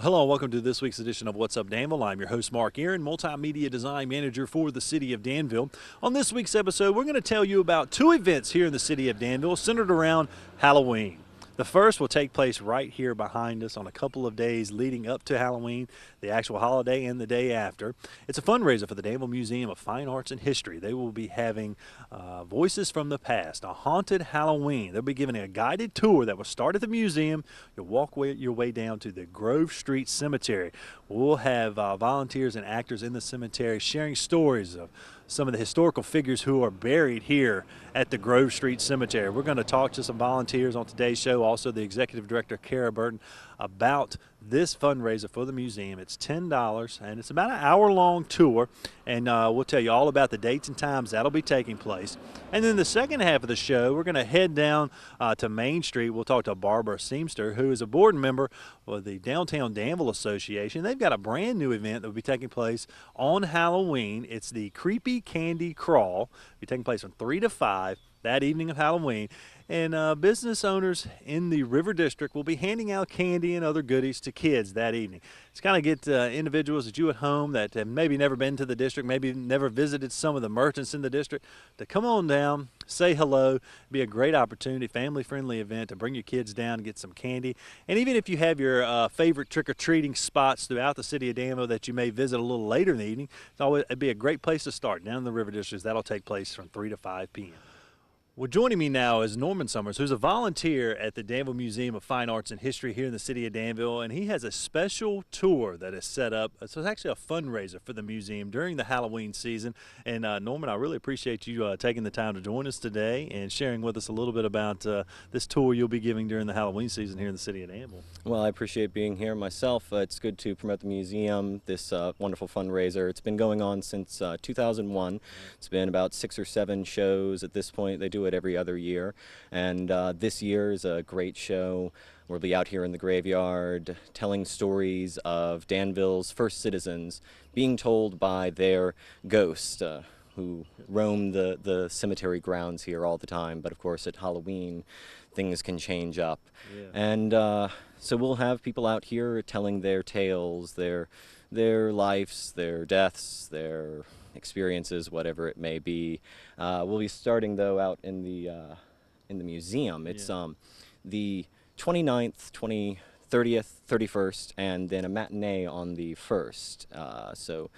Hello and welcome to this week's edition of What's Up Danville. I'm your host Mark Aron, Multimedia Design Manager for the City of Danville. On this week's episode, we're going to tell you about two events here in the City of Danville centered around Halloween. The first will take place right here behind us on a couple of days leading up to Halloween, the actual holiday, and the day after. It's a fundraiser for the Danville Museum of Fine Arts and History. They will be having Voices from the Past, a haunted Halloween. They'll be giving a guided tour that will start at the museum. You'll walk your way down to the Grove Street Cemetery. We'll have volunteers and actors in the cemetery sharing stories of some of the historical figures who are buried here at the Grove Street Cemetery. We're going to talk to some volunteers on today's show, also the Executive Director, Kara Burton, about this fundraiser for the museum. It's $10, and it's about an hour-long tour, and we'll tell you all about the dates and times that'll be taking place. And then the second half of the show, we're going to head down to Main Street. We'll talk to Barbara Seamster, who is a board member of the Downtown Danville Association. They've got a brand new event that will be taking place on Halloween. It's the Creepy Candy Crawl. It'll be taking place from 3 to 5 that evening of Halloween. And business owners in the River District will be handing out candy and other goodies to kids that evening. It's kind of get individuals that you at home that have maybe never been to the district, maybe never visited some of the merchants in the district, to come on down, say hello. It'll be a great opportunity, family-friendly event to bring your kids down and get some candy. And even if you have your favorite trick-or-treating spots throughout the city of Danville that you may visit a little later in the evening, it'd be a great place to start down in the River District. That'll take place from 3 to 5 p.m. Well, joining me now is Norman Summers, who's a volunteer at the Danville Museum of Fine Arts and History here in the city of Danville, and he has a special tour that is set up. So it's actually a fundraiser for the museum during the Halloween season. And Norman, I really appreciate you taking the time to join us today and sharing with us a little bit about this tour you'll be giving during the Halloween season here in the city of Danville. Well, I appreciate being here myself. It's good to promote the museum, this wonderful fundraiser. It's been going on since 2001. It's been about 6 or 7 shows at this point. They do it every other year, and this year is a great show. We'll be out here in the graveyard telling stories of Danville's first citizens being told by their ghosts who roam the cemetery grounds here all the time. But of course at Halloween things can change up. Yeah. And so we'll have people out here telling their tales, their lives, their deaths, their experiences, whatever it may be. We'll be starting though out in the museum. It's the 29th, 30th, 31st, and then a matinee on the 1st. So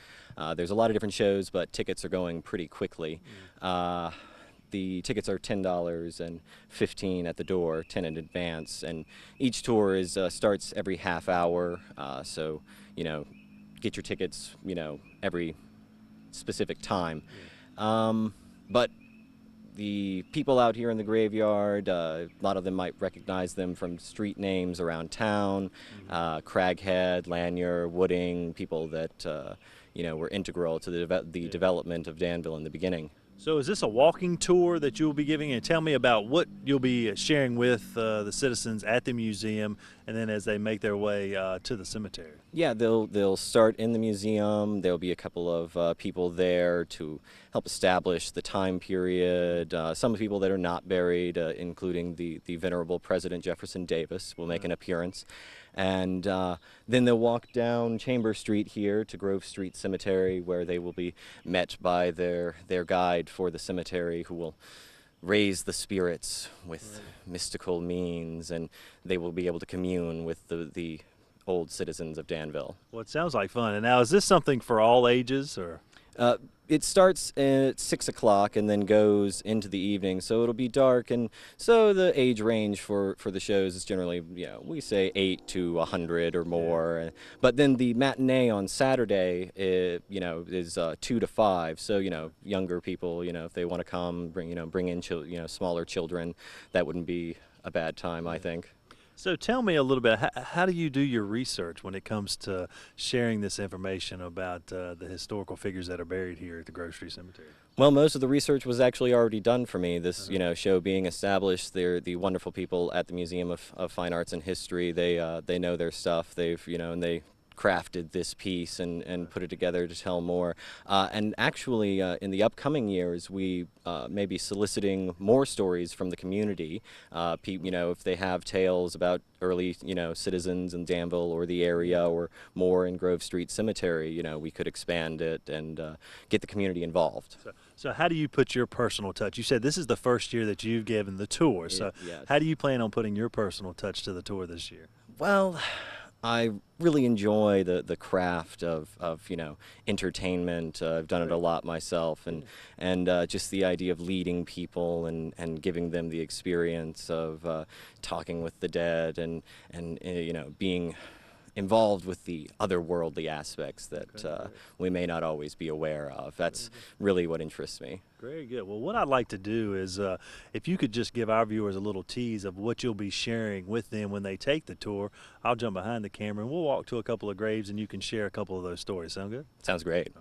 there's a lot of different shows, but tickets are going pretty quickly. The tickets are $10 and $15 at the door, 10 in advance, and each tour is starts every half hour. So get your tickets every specific time. But the people out here in the graveyard, a lot of them might recognize them from street names around town. Craghead, Lanier, Wooding, people that were integral to the development of Danville in the beginning. So is this a walking tour that you'll be giving? And tell me about what you'll be sharing with the citizens at the museum, and then as they make their way to the cemetery. Yeah, they'll start in the museum. There'll be a couple of people there to help establish the time period. Some people that are not buried, including the venerable President Jefferson Davis, will make an appearance. And then they'll walk down Chamber Street here to Grove Street Cemetery, where they will be met by their guide for the cemetery, who will raise the spirits with mystical means, and they will be able to commune with the old citizens of Danville. Well, it sounds like fun. And now, is this something for all ages, or? It starts at 6 o'clock and then goes into the evening, so it'll be dark, and so the age range for the shows is generally, we say 8 to 100 or more. But then the matinee on Saturday, is 2 to 5. So younger people, if they want to come, bring in smaller children, that wouldn't be a bad time, I think. So tell me a little bit, how do you do your research when it comes to sharing this information about the historical figures that are buried here at the Grove Street Cemetery? Well, most of the research was actually already done for me. This, show being established, they're the wonderful people at the Museum of Fine Arts and History. They know their stuff. And they crafted this piece and put it together to tell more. And actually, in the upcoming years, we may be soliciting more stories from the community. If they have tales about early, citizens in Danville or the area, or more in Grove Street Cemetery, we could expand it and get the community involved. So how do you put your personal touch? You said this is the first year that you've given the tour. So yes. How do you plan on putting your personal touch to the tour this year? Well, I really enjoy the craft of entertainment. I've done it a lot myself, and just the idea of leading people and giving them the experience of talking with the dead and being involved with the otherworldly aspects that we may not always be aware of. That's really what interests me. Very good. Well, what I'd like to do is if you could just give our viewers a little tease of what you'll be sharing with them when they take the tour. I'll jump behind the camera and we'll walk to a couple of graves and you can share a couple of those stories. Sound good? Sounds great.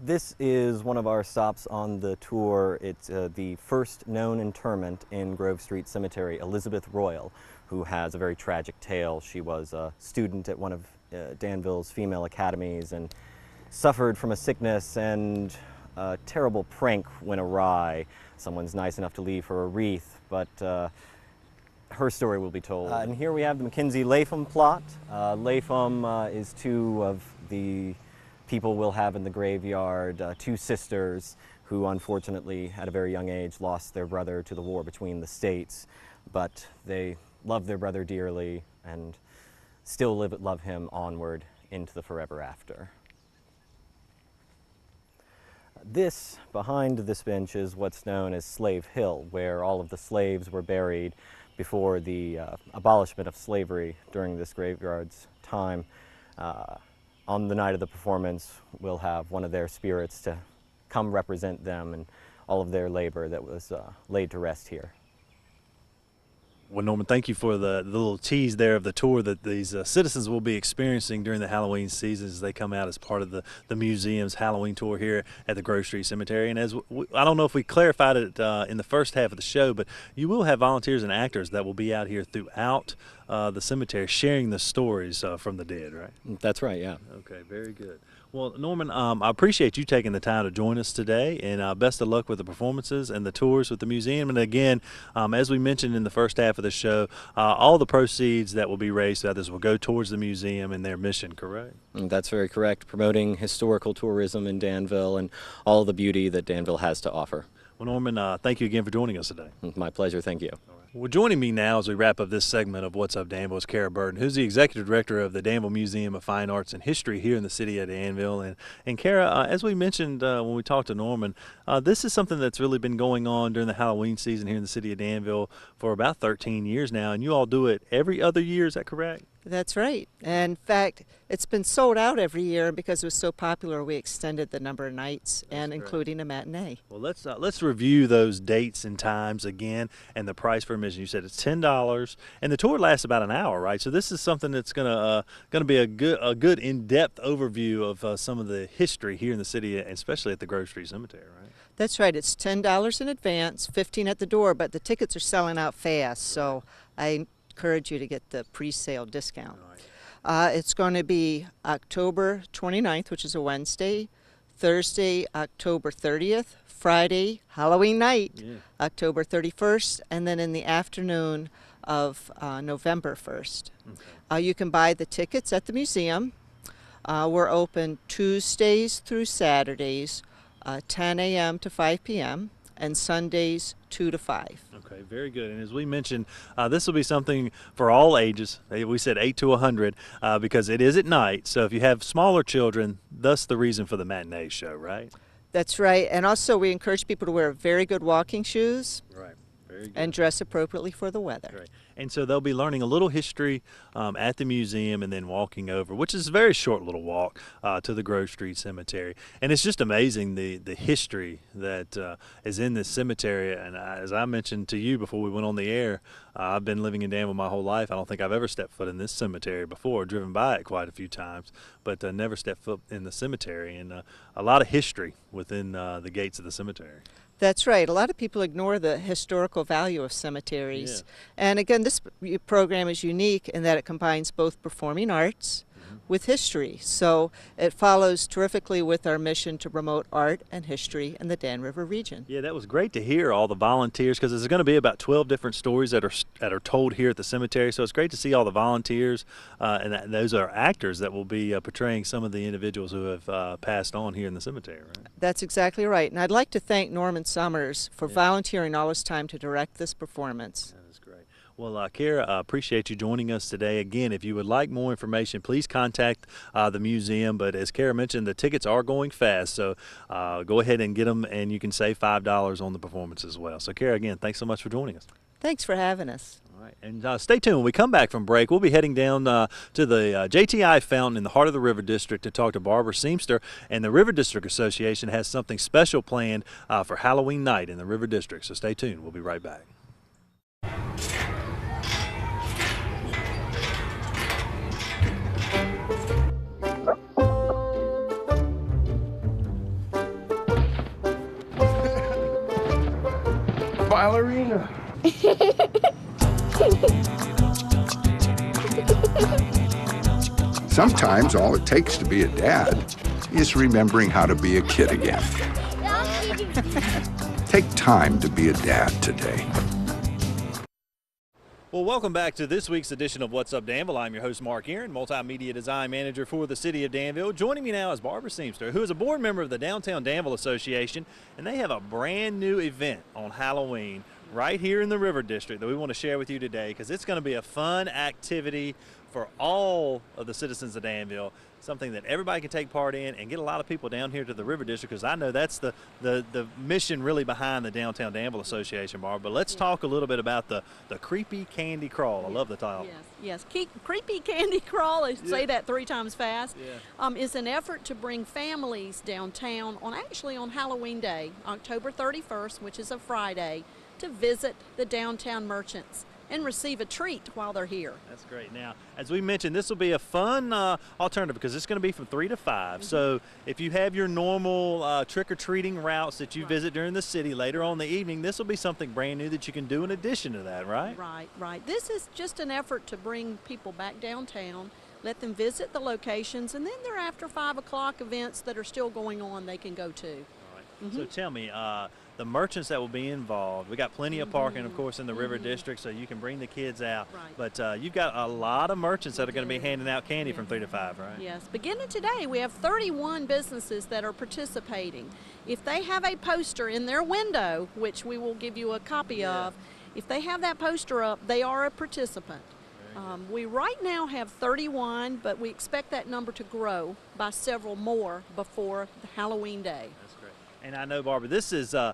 This is one of our stops on the tour. It's the first known interment in Grove Street Cemetery, Elizabeth Royal, who has a very tragic tale. She was a student at one of Danville's female academies and suffered from a sickness, and a terrible prank went awry. Someone's nice enough to leave her a wreath, but her story will be told. And here we have the Mackenzie Latham plot. Latham is two of the people we'll have in the graveyard, two sisters who unfortunately at a very young age lost their brother to the war between the states, but they love their brother dearly and still love him onward into the forever after. This, behind this bench, is what's known as Slave Hill, where all of the slaves were buried before the abolishment of slavery during this graveyard's time. On the night of the performance, we'll have one of their spirits to come represent them and all of their labor that was laid to rest here. Well, Norman, thank you for the little tease there of the tour that these citizens will be experiencing during the Halloween season as they come out as part of the museum's Halloween tour here at the Grove Street Cemetery. And I don't know if we clarified it in the first half of the show, but you will have volunteers and actors that will be out here throughout the cemetery sharing the stories from the dead, right? That's right, yeah. Okay, very good. Well, Norman, I appreciate you taking the time to join us today, and best of luck with the performances and the tours with the museum. And again, as we mentioned in the first half of the show, all the proceeds that will be raised throughout this will go towards the museum and their mission, correct? That's very correct, promoting historical tourism in Danville and all the beauty that Danville has to offer. Well, Norman, thank you again for joining us today. My pleasure, thank you. Well, joining me now as we wrap up this segment of What's Up Danville is Kara Burton, who's the Executive Director of the Danville Museum of Fine Arts and History here in the city of Danville. And Kara, as we mentioned when we talked to Norman, this is something that's really been going on during the Halloween season here in the city of Danville for about 13 years now, and you all do it every other year, is that correct? That's right. And in fact, it's been sold out every year, and because it was so popular, we extended the number of nights and including a matinee. Well, let's review those dates and times again, and the price for admission. You said it's $10, and the tour lasts about an hour, right? So this is something that's gonna be a good in-depth overview of some of the history here in the city, especially at the Grove Street Cemetery, right? That's right. It's $10 in advance, $15 at the door, but the tickets are selling out fast, so I encourage you to get the pre-sale discount. It's going to be October 29th, which is a Wednesday, Thursday, October 30th, Friday, Halloween night, October 31st, and then in the afternoon of November 1st. Okay. You can buy the tickets at the museum. We're open Tuesdays through Saturdays, 10 a.m. to 5 p.m., and Sundays 2 to 5. Okay, very good. And as we mentioned, this will be something for all ages. We said 8 to 100 because it is at night. So if you have smaller children, thus the reason for the matinee show, right? That's right. And also we encourage people to wear very good walking shoes. Right. Very good. And dress appropriately for the weather. Right. And so they'll be learning a little history at the museum and then walking over, which is a very short little walk to the Grove Street Cemetery. And it's just amazing the history that is in this cemetery. And as I mentioned to you before we went on the air, I've been living in Danville my whole life. I don't think I've ever stepped foot in this cemetery before, driven by it quite a few times, but never stepped foot in the cemetery. And a lot of history within the gates of the cemetery. That's right. A lot of people ignore the historical value of cemeteries. Yeah. And again, this program is unique in that it combines both performing arts, with history. So it follows terrifically with our mission to promote art and history in the Dan River region. Yeah, that was great to hear all the volunteers, because there's going to be about 12 different stories that are told here at the cemetery. So it's great to see all the volunteers, and those are actors that will be portraying some of the individuals who have passed on here in the cemetery, right? That's exactly right. And I'd like to thank Norman Summers for volunteering all his time to direct this performance. That is great. Well, Kara, appreciate you joining us today. Again, if you would like more information, please contact the museum. But as Kara mentioned, the tickets are going fast, so go ahead and get them, and you can save $5 on the performance as well. So, Kara, again, thanks so much for joining us. Thanks for having us. All right, and stay tuned. When we come back from break, we'll be heading down to the JTI Fountain in the heart of the River District to talk to Barbara Seamster. And the River District Association has something special planned for Halloween night in the River District. So stay tuned. We'll be right back. Ballerina. Sometimes all it takes to be a dad is remembering how to be a kid again. Take time to be a dad today. Well, welcome back to this week's edition of What's Up Danville. I'm your host, Mark Aron, Multimedia Design Manager for the City of Danville. Joining me now is Barbara Seamster, who is a board member of the Downtown Danville Association, and they have a brand new event on Halloween right here in the River District that we want to share with you today, because it's going to be a fun activity for all of the citizens of Danville, something that everybody can take part in and get a lot of people down here to the River District, because I know that's the mission really behind the Downtown Danville Association, Barb. But let's talk a little bit about the Creepy Candy Crawl. I love the title. Yes. Creepy Candy Crawl, say that 3 times fast, is an effort to bring families downtown on Halloween Day, October 31st, which is a Friday, to visit the downtown merchants and receive a treat while they're here. That's great. Now, as we mentioned, this will be a fun alternative, because it's going to be from 3 to 5. So if you have your normal trick-or-treating routes that you visit during the city later on in the evening, this will be something brand new that you can do in addition to that, right? Right. This is just an effort to bring people back downtown, let them visit the locations, and then there are after 5 o'clock events that are still going on they can go to. All right. So tell me, the merchants that will be involved. We got plenty of parking, of course, in the River District, so you can bring the kids out. Right. But you've got a lot of merchants that are going to be handing out candy from 3 to 5, right? Yes. Beginning today, we have 31 businesses that are participating. If they have a poster in their window, which we will give you a copy of, if they have that poster up, they are a participant. We right now have 31, but we expect that number to grow by several more before the Halloween Day. And I know, Barbara, this is a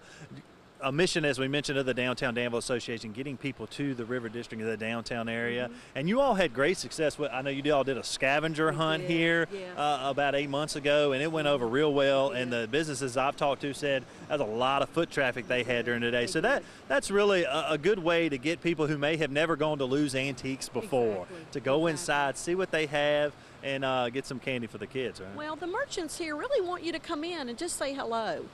mission, as we mentioned, of the Downtown Danville Association, getting people to the River District of the downtown area. And you all had great success with, I know you all did a scavenger hunt here about 8 months ago, and it went over real well. And the businesses I've talked to said that's a lot of foot traffic they had during the day. So that's really a good way to get people who may have never gone to Lou's Antiques before to go inside, see what they have, and get some candy for the kids, right? Well, the merchants here really want you to come in and just say hello.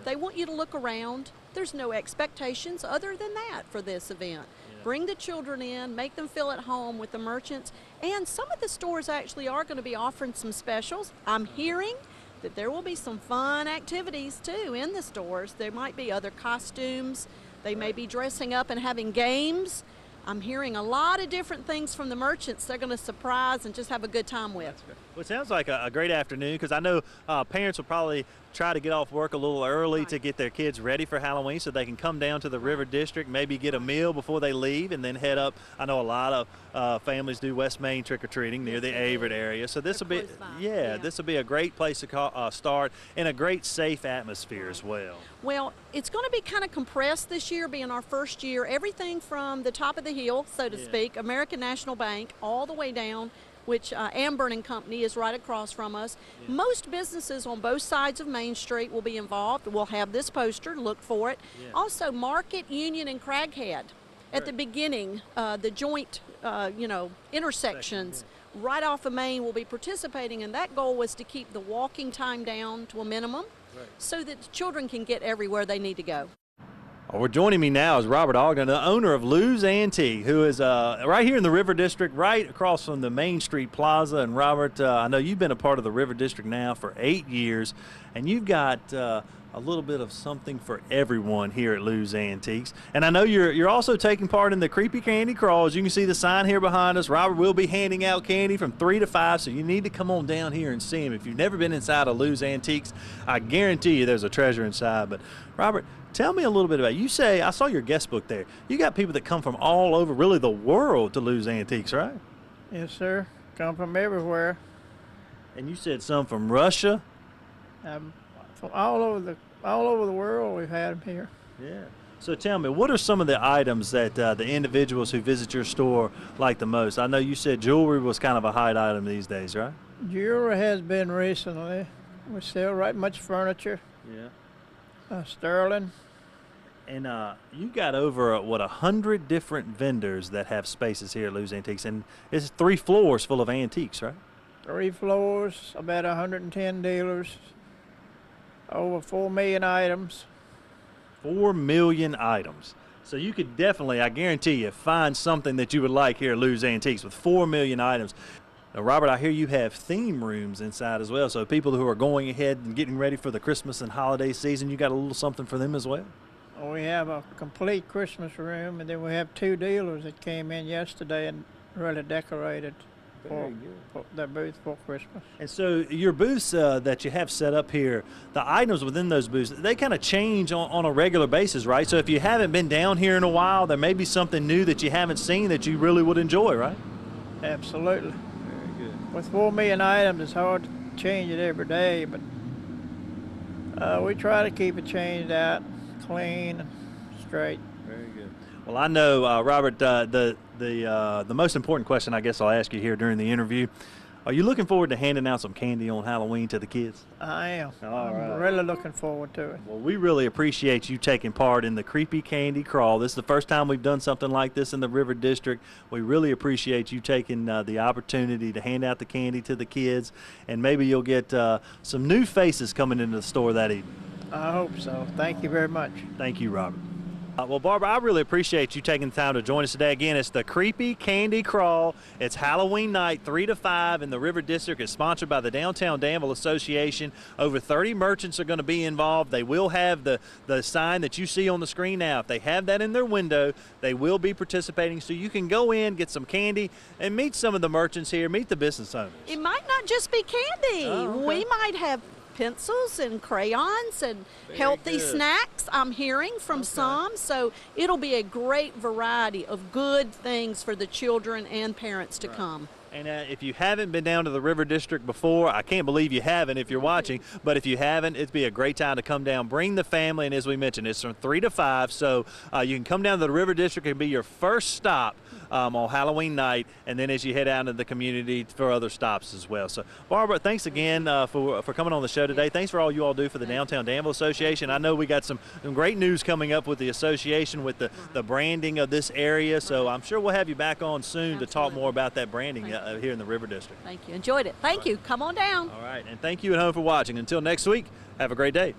They want you to look around. There's no expectations other than that for this event. Bring the children in, make them feel at home with the merchants, and some of the stores actually are going to be offering some specials. I'm hearing that there will be some fun activities too in the stores. There might be other costumes. They may be dressing up and having games. I'm hearing a lot of different things from the merchants they're going to surprise and just have a good time with. Well, it sounds like a great afternoon, because I know parents will probably try to get off work a little early to get their kids ready for Halloween, so they can come down to the River District, maybe get a meal before they leave, and then head up. I know a lot of families do West Main trick-or-treating near the Averitt area, so this will be this will be a great place to start, and a great safe atmosphere as well. Well, it's going to be kind of compressed this year, being our first year. Everything from the top of the hill, so to speak, American National Bank, all the way down, which Amber and Company is right across from us. Most businesses on both sides of Main Street will be involved. We'll have this poster, look for it. Also, Market, Union, and Craghead at the beginning, the joint intersections right off of Main will be participating, and that goal was to keep the walking time down to a minimum so that children can get everywhere they need to go. Well, joining me now is Robert Ogden, the owner of Lou's Antique, who is right here in the River District, right across from the Main Street Plaza. And Robert, I know you've been a part of the River District now for 8 years, and you've got a little bit of something for everyone here at Lou's Antiques. And I know you're also taking part in the Creepy Candy Crawl. As you can see the sign here behind us, Robert will be handing out candy from 3 to 5, so you need to come on down here and see him. If you've never been inside of Lou's Antiques, I guarantee you there's a treasure inside. But Robert, tell me a little bit about it. You say, I saw your guest book there. You got people that come from all over, really the world, to Lou's Antiques, right? Yes, sir. Come from everywhere. And you said some from Russia? From all over the world, we've had them here. Yeah. So tell me, what are some of the items that the individuals who visit your store like the most? I know you said jewelry was kind of a hot item these days, right? Jewelry has been recently. We sell right much furniture. Yeah. Sterling. And you got over, 100 different vendors that have spaces here at Lou's Antiques. And it's 3 floors full of antiques, right? 3 floors, about 110 dealers, over 4 million items. 4 million items. So you could definitely, I guarantee you, find something that you would like here at Lou's Antiques with 4 million items. Now, Robert, I hear you have theme rooms inside as well. So people who are going ahead and getting ready for the Christmas and holiday season, you got a little something for them as well? We have a complete Christmas room, and then we have 2 dealers that came in yesterday and really decorated for their booth for Christmas. And so your booths that you have set up here, the items within those booths, they kind of change on a regular basis, right? So if you haven't been down here in a while, there may be something new that you haven't seen that you really would enjoy, right? Absolutely. Very good. With 4 million items, it's hard to change it every day, but we try to keep it changed out, clean and straight. Very good. Well, I know, Robert, the most important question I guess I'll ask you here during the interview, are you looking forward to handing out some candy on Halloween to the kids? I am. All right. I'm really looking forward to it. Well, we really appreciate you taking part in the Creepy Candy Crawl. This is the first time we've done something like this in the River District. We really appreciate you taking the opportunity to hand out the candy to the kids, and maybe you'll get some new faces coming into the store that evening. I hope so. Thank you very much. Thank you, Robert. Well, Barbara, I really appreciate you taking the time to join us today. Again, it's the Creepy Candy Crawl. It's Halloween night, 3 to 5 in the River District. It's sponsored by the Downtown Danville Association. Over 30 merchants are going to be involved. They will have the sign that you see on the screen now. If they have that in their window, they will be participating. So you can go in, get some candy, and meet some of the merchants here, meet the business owners. It might not just be candy. Oh, okay. We might have pencils and crayons and healthy snacks, I'm hearing from some. So it'll be a great variety of good things for the children and parents to come. And if you haven't been down to the River District before, I can't believe you haven't if you're watching, but if you haven't, it'd be a great time to come down, bring the family, and as we mentioned, it's from 3 to 5, so you can come down to the River District and be your first stop on Halloween night, and then as you head out into the community for other stops as well. So, Barbara, thanks again for coming on the show today. Thanks for all you all do for the Downtown Danville Association. I know we got some great news coming up with the association with the branding of this area, so I'm sure we'll have you back on soon to talk more about that branding here in the River District. Thank you. Enjoyed it. Thank you. Come on down. All right, and thank you at home for watching. Until next week, have a great day.